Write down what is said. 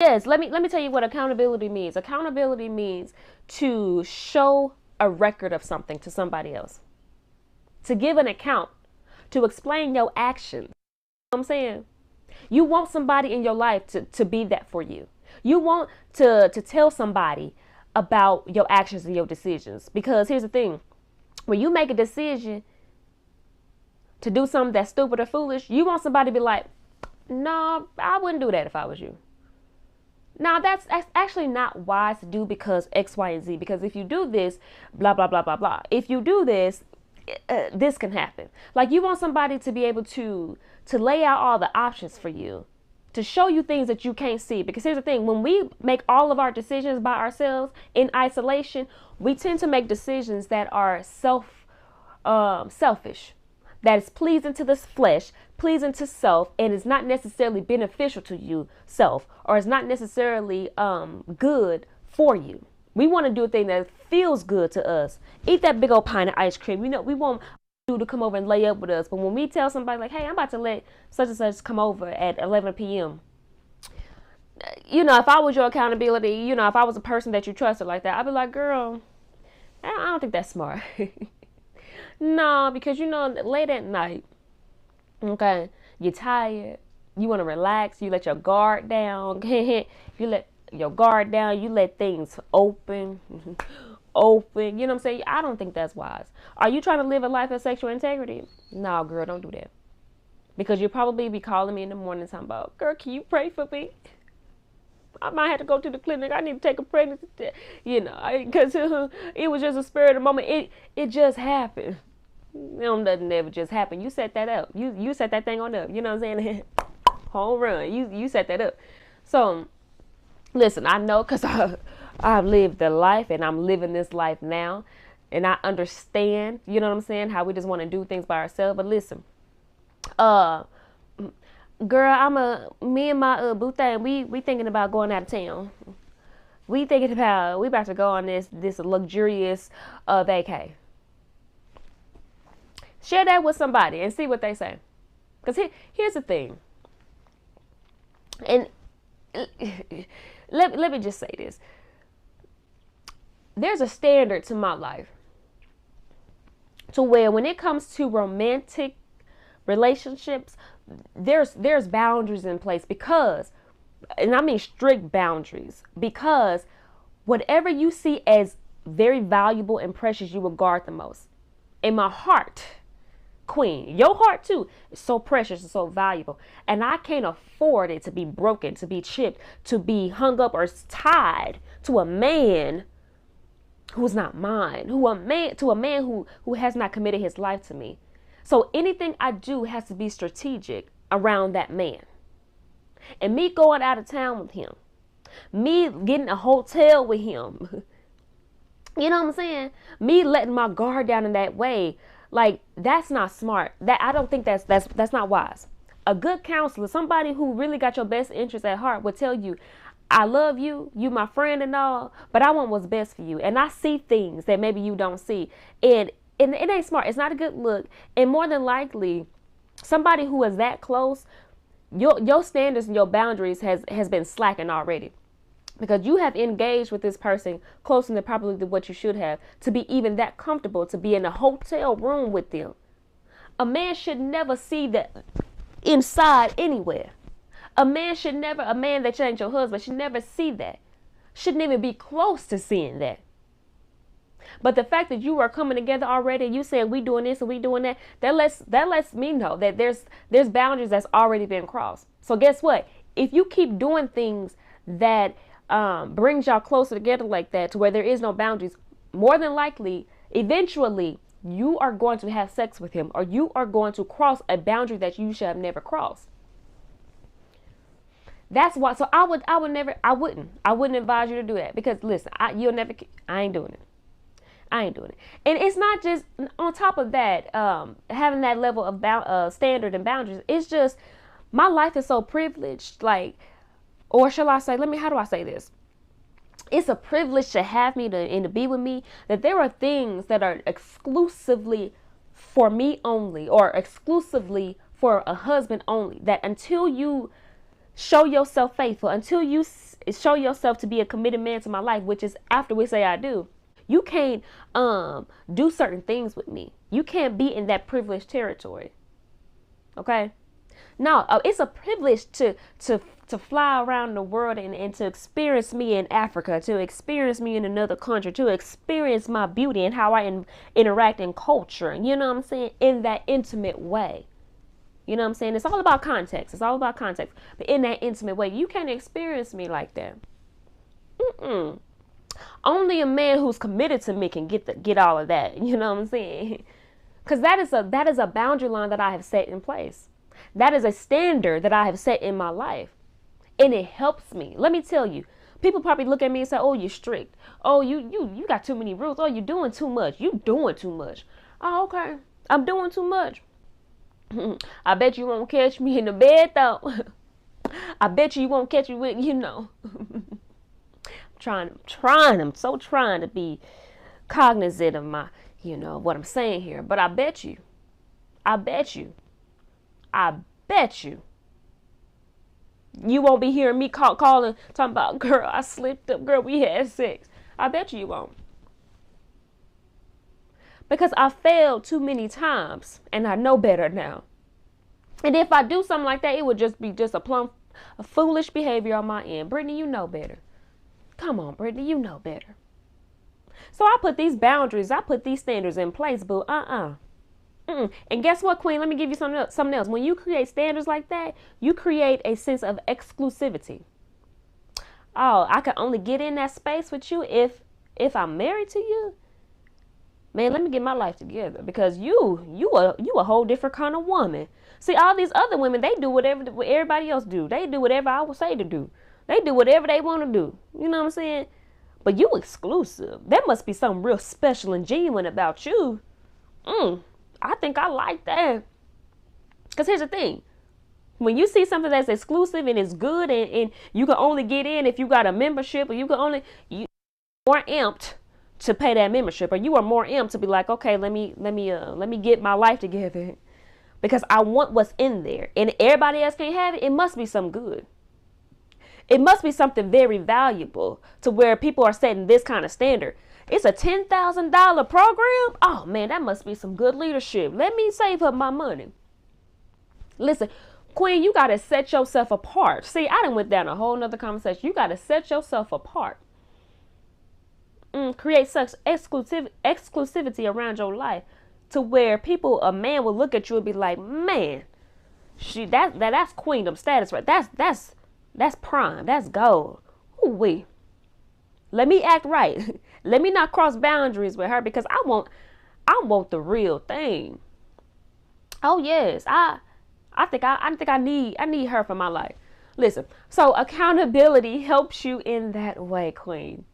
Yes, let me tell you what accountability means. Accountability means to show a record of something to somebody else, to give an account, to explain your actions. You know what I'm saying? You want somebody in your life to be that for you. You want to tell somebody about your actions and your decisions. Because here's the thing, when you make a decision to do something that's stupid or foolish, you want somebody to be like, no, I wouldn't do that if I was you. Now that's actually not wise to do because X, Y, and Z. Because if you do this, blah, blah, blah, blah, blah. If you do this, this can happen. Like you want somebody to be able to lay out all the options for you, to show you things that you can't see. Because here's the thing, when we make all of our decisions by ourselves in isolation, we tend to make decisions that are selfish, that is pleasing to this flesh, pleasing to self, and is not necessarily beneficial to you self, or is not necessarily good for you. We want to do a thing that feels good to us. Eat that big old pint of ice cream. You know, we want you to come over and lay up with us. But when we tell somebody like, hey, I'm about to let such and such come over at 11 p.m. You know, if I was your accountability, you know, if I was a person that you trusted like that, I'd be like, girl, I don't think that's smart. No, because you know, late at night, okay, you're tired, you want to relax, you let your guard down. You let your guard down, you let things open, open. You know what I'm saying? I don't think that's wise. Are you trying to live a life of sexual integrity? No, girl, don't do that. Because you'll probably be calling me in the morning talking about, girl, can you pray for me? I might have to go to the clinic. I need to take a pregnancy test. You know, because it was just a spur of the moment. It just happened. You know, nothing ever just happened. You set that up. You set that thing on up. You know what I'm saying? Home run. You set that up. So, listen, I know because I've lived the life and I'm living this life now. And I understand, you know what I'm saying, how we just want to do things by ourselves. But listen, girl, me and my boo thing, we thinking about going out of town. We about to go on this luxurious vacay. Share that with somebody and see what they say. Because here's the thing. And let me just say this. There's a standard to my life to where when it comes to romantic relationships, there's boundaries in place because, and I mean strict boundaries, because whatever you see as very valuable and precious, you will guard the most. In my heart, queen, your heart too is so precious and so valuable, and I can't afford it to be broken, to be chipped, to be hung up or tied to a man who's not mine, who has not committed his life to me. So anything I do has to be strategic around that man. And me going out of town with him, me getting a hotel with him, you know what I'm saying? Me letting my guard down in that way, like that's not smart. That I don't think that's not wise. A good counselor, somebody who really got your best interest at heart, would tell you, I love you, you my friend and all, but I want what's best for you. And I see things that maybe you don't see. And it ain't smart. It's not a good look. And more than likely, somebody who is that close, your standards and your boundaries has been slacking already. Because you have engaged with this person closer than probably what you should have to be even that comfortable to be in a hotel room with them. A man should never see that inside anywhere. A man that ain't your husband should never see that. Shouldn't even be close to seeing that. But the fact that you are coming together already, and you saying we doing this and we doing that, that lets me know that there's boundaries that's already been crossed. So guess what? If you keep doing things that brings y'all closer together like that, to where there is no boundaries, more than likely, eventually, you are going to have sex with him, or you are going to cross a boundary that you should have never crossed. That's why. So I wouldn't advise you to do that, because listen, I ain't doing it. And it's not just on top of that, having that level of standard and boundaries. It's just my life is so privileged, like, or shall I say, how do I say this? It's a privilege to have me and to be with me, that there are things that are exclusively for me only, or exclusively for a husband only, that until you Show yourself faithful until you show yourself to be a committed man to my life, which is after we say I do. You can't do certain things with me. You can't be in that privileged territory. Okay? No, it's a privilege to fly around the world and to experience me in Africa, to experience me in another country, to experience my beauty and how I interact in culture. You know what I'm saying? In that intimate way. You know what I'm saying? It's all about context. It's all about context. But in that intimate way, you can't experience me like that. Only a man who's committed to me can get all of that. You know what I'm saying? Because that is a boundary line that I have set in place. That is a standard that I have set in my life. And it helps me. Let me tell you, people probably look at me and say, oh, you're strict. Oh, you got too many rules. Oh, you're doing too much. You doing too much. Oh, okay. I'm doing too much. I bet you won't catch me in the bed though. I bet you won't catch me with, I'm so trying to be cognizant of my, what I'm saying here. But I bet you, you won't be hearing me calling, talking about, girl, I slipped up, girl, we had sex. I bet you won't. Because I failed too many times and I know better now. And if I do something like that, it would just be a foolish behavior on my end. Brittany, you know better. Come on, Brittany, you know better. So I put these boundaries, I put these standards in place, boo. And guess what, Queen? Let me give you something else. When you create standards like that, you create a sense of exclusivity. Oh, I can only get in that space with you if I'm married to you. Man, let me get my life together because you a whole different kind of woman. See, all these other women, they do what everybody else do. They do whatever I would say to do. They do whatever they want to do. You know what I'm saying? But you exclusive. There must be something real special and genuine about you. I think I like that. Because here's the thing. When you see something that's exclusive and it's good and you can only get in if you got a membership, or you more amped to pay that membership, or you are more amped to be like, okay, let me get my life together because I want what's in there and everybody else can't have it. It must be something good. It must be something very valuable to where people are setting this kind of standard. It's a $10,000 program. Oh man, that must be some good leadership. Let me save up my money. Listen, Queen, you got to set yourself apart. See, I done went down a whole nother conversation. You got to set yourself apart. Create such exclusivity around your life to where a man will look at you and be like, man, that's queendom status, right? That's prime. That's gold. Ooh-wee. Let me act right. Let me not cross boundaries with her because I want the real thing. Oh yes, I think I need her for my life. Listen, so accountability helps you in that way, Queen.